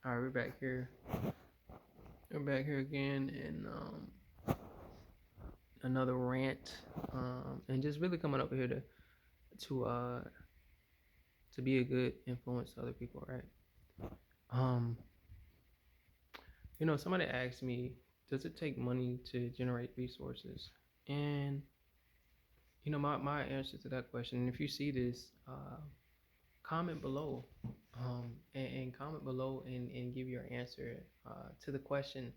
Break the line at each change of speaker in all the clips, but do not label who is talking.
All right, we're back here. We're back here again in another rant, and just really coming up here to uh to be a good influence to other people, right? Um, somebody asked me, does it take money to generate resources? And my answer to that question. And if you see this, comment below, and comment below and give your answer to the question: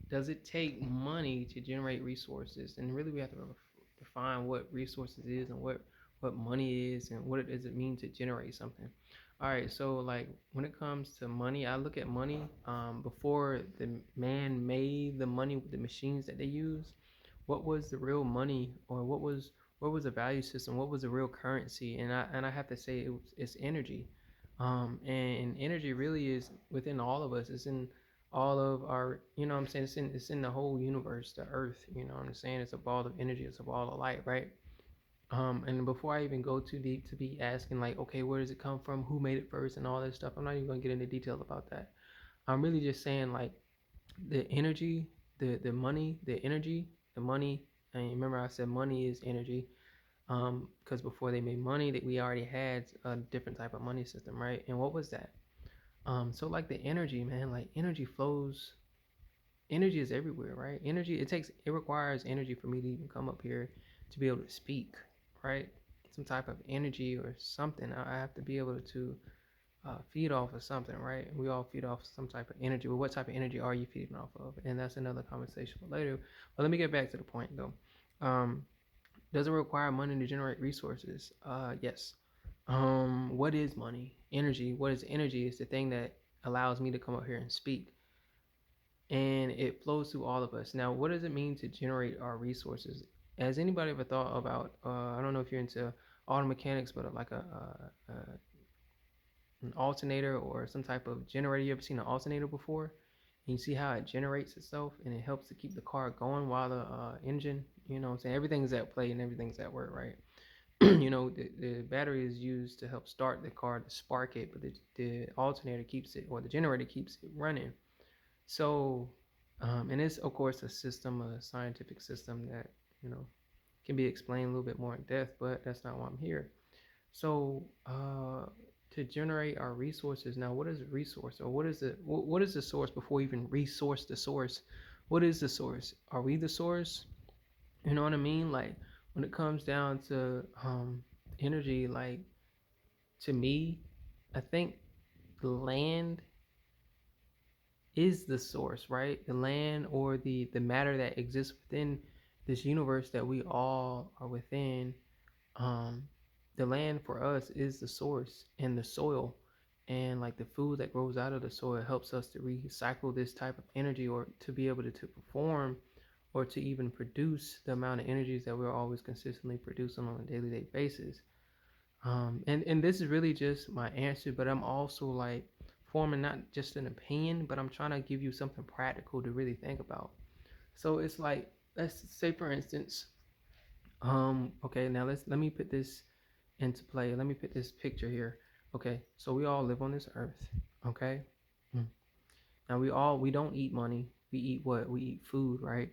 does it take money to generate resources? And really, we have to define what resources is and what money is and what it does it mean to generate something. All right, so like when it comes to money, I look at money before the man made the money with the machines that they use. What was the real money, or what was the value system? What was the real currency? And I have to say it's energy, and energy really is within all of us. It's in all of our, what I'm saying, it's in the whole universe, the Earth. You know what I'm saying? It's a ball of energy. It's a ball of light, right? And before I even go too deep to be asking like, okay, where does it come from? Who made it first? And all that stuff. I'm not even gonna get into detail about that. I'm really just saying like the energy, the money, the energy, the money. And remember, I said money is energy. Because before they made money, that we already had a different type of money system, right? And what was that? So like the energy, man, like energy flows. Energy is everywhere, right? It requires energy for me to even come up here to be able to speak, right? Some type of energy or something. I have to be able to feed off of something, right? We all feed off some type of energy. Well, what type of energy are you feeding off of? And that's another conversation for later. But let me get back to the point though. Um, does it require money to generate resources? Yes. What is money? Energy. What is energy? Is the thing that allows me to come up here and speak, and it flows through all of us. Now, what does it mean to generate our resources? Has anybody ever thought about? I don't know if you're into auto mechanics, but like an alternator or some type of generator. You ever seen an alternator before? And you see how it generates itself and it helps to keep the car going while the engine, what I'm saying? Everything's at play and everything's at work, right? The battery is used to help start the car to spark it, but the alternator keeps it, or the generator keeps it running. So, and it's of course a system, a scientific system that, you know, can be explained a little bit more in depth, but that's not why I'm here. So, to generate our resources now, what is a resource, or what is the source before we even resource the source? What is the source? Are we the source? You know what I mean? Like when it comes down to energy, like to me, I think the land is the source, right? The land, or the matter that exists within this universe that we all are within. um the land for us is the source, and the soil and like the food that grows out of the soil helps us to recycle this type of energy, or to be able to perform, or to even produce the amount of energies that we're always consistently producing on a daily day basis. And this is really just my answer, but I'm also like forming not just an opinion, but I'm trying to give you something practical to really think about. So it's like, let's say for instance, okay, now let me put this into play. Let me put this picture here. Okay, so we all live on this earth. Okay. Mm. Now we don't eat money. We eat what? We eat food, right?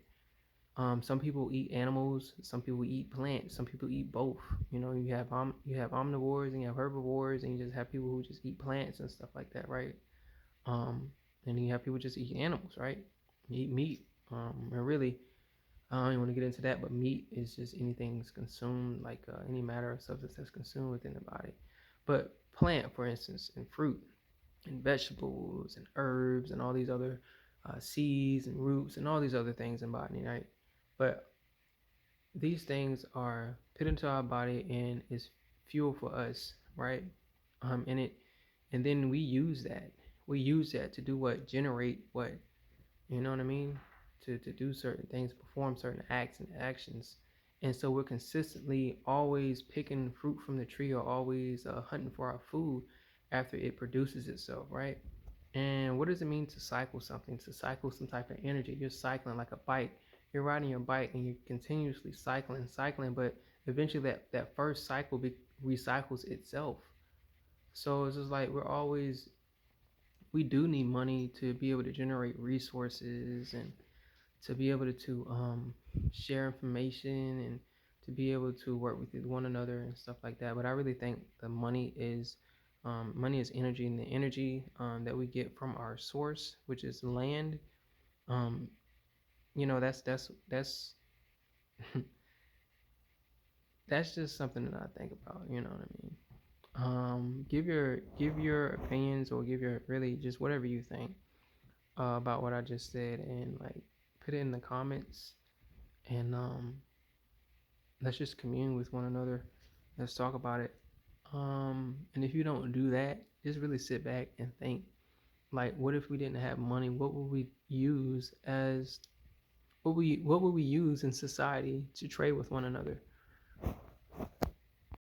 Some people eat animals. Some people eat plants. Some people eat both. You have omnivores and you have herbivores, and you just have people who just eat plants and stuff like that, right? Um, and you have people just eat animals, right? You eat meat. And really, I don't even want to get into that, but meat is just anything that's consumed, like any matter of substance that's consumed within the body. But plant, for instance, and fruit and vegetables and herbs and all these other seeds and roots and all these other things in botany, right? But these things are put into our body and is fuel for us, right? And it, and then we use that. We use that to do what? Generate what? You know what I mean? To do certain things, perform certain acts and actions. And so we're consistently always picking fruit from the tree, or always hunting for our food after it produces itself, right? And what does it mean to cycle something? To cycle some type of energy. You're cycling like a bike. You're riding your bike and you're continuously cycling, but eventually that first cycle recycles itself. So it's just like we're always we do need money to be able to generate resources and to be able to share information and to be able to work with one another and stuff like that. But I really think the money is energy, and the energy that we get from our source, which is land. Um, that's that's just something that I think about. You know what I mean? Give your opinions, or give your really just whatever you think about what I just said, and like put it in the comments, and let's just commune with one another. Let's talk about it. And if you don't do that, just really sit back and think. Like, what if we didn't have money? What would we use as what would we use in society to trade with one another?